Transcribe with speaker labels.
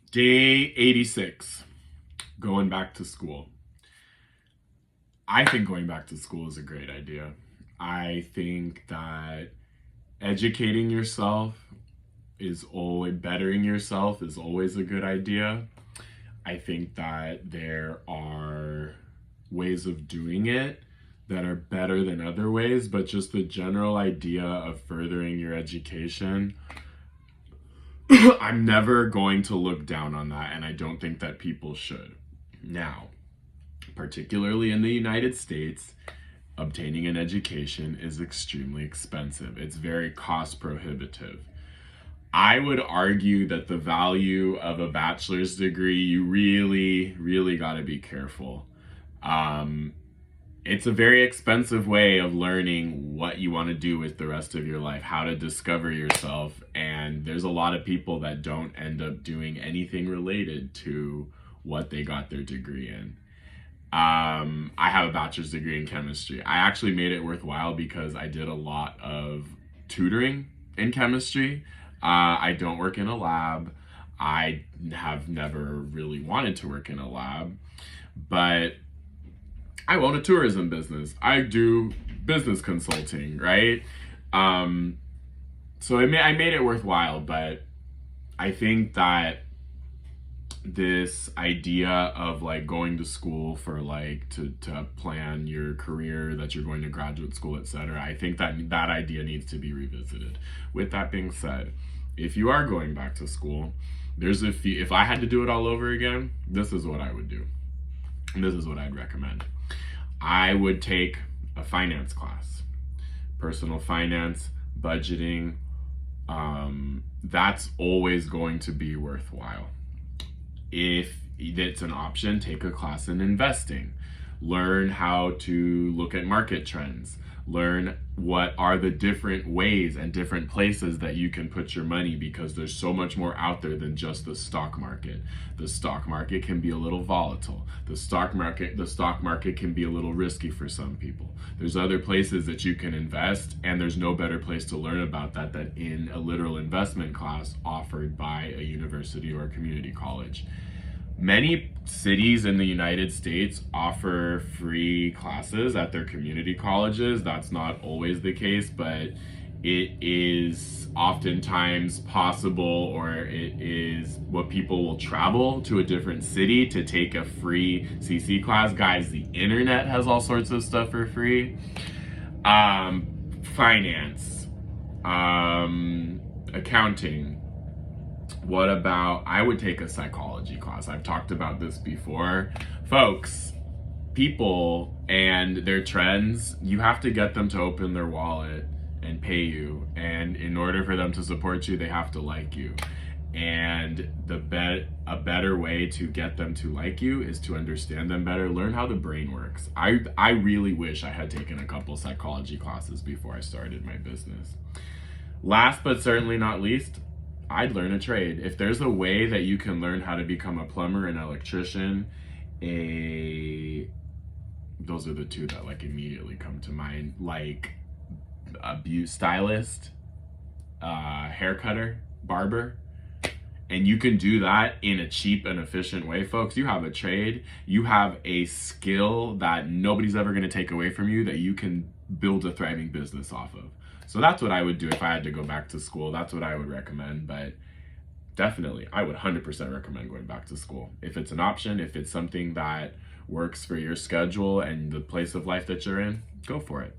Speaker 1: Day 86, going back to school. I think going back to school is a great idea. I think that educating yourself is always, bettering yourself is always a good idea. I think that there are ways of doing it that are better than other ways, but just the general idea of furthering your education, I'm never going to look down on that, and I don't think that people should. Now, particularly in the United States, obtaining an education is extremely expensive. It's very cost prohibitive. I would argue that the value of a bachelor's degree, you really got to be careful. Um, it's a very expensive way of learning what you want to do with the rest of your life, how to discover yourself. And there's a lot of people that don't end up doing anything related to what they got their degree in. I have a bachelor's degree in chemistry. I actually made it worthwhile because I did a lot of tutoring in chemistry. I don't work in a lab. I have never really wanted to work in a lab, but I own a tourism business. I do business consulting, right? So I made it worthwhile, but I think that this idea of like going to school for like to plan your career, that you're going to graduate school, etc., I think that that idea needs to be revisited. With that being said, if you are going back to school, there's a few, if I had to do it all over again, this is what I would do. This is what I'd recommend. I would take a finance class, personal finance, budgeting. That's always going to be worthwhile. If it's an option, take a class in investing. Learn how to look at market trends. Learn what are the different ways and different places that you can put your money, because there's so much more out there than just the stock market. The stock market can be a little volatile. The stock market can be a little risky for some people. There's other places that you can invest, and there's no better place to learn about that than in a literal investment class offered by a university or a community college. Many cities in the United States offer free classes at their community colleges. That's not always the case, but it is oftentimes possible, or it is what people will travel to a different city to take a free CC class. Guys, the internet has all sorts of stuff for free. Finance, accounting. What about, I would take a psychology class. I've talked about this before. Folks, people and their trends, you have to get them to open their wallet and pay you. And in order for them to support you, they have to like you. And a better way to get them to like you is to understand them better, learn how the brain works. I really wish I had taken a couple psychology classes before I started my business. Last but certainly not least, I'd learn a trade. If there's a way that you can learn how to become a plumber, an electrician, those are the two that like immediately come to mind, like a beauty stylist, hair cutter, barber, and you can do that in a cheap and efficient way, folks. You have a trade, you have a skill that nobody's ever going to take away from you, that you can build a thriving business off of. So that's what I would do if I had to go back to school. That's what I would recommend. But definitely, I would 100% recommend going back to school. If it's an option, if it's something that works for your schedule and the place of life that you're in, go for it.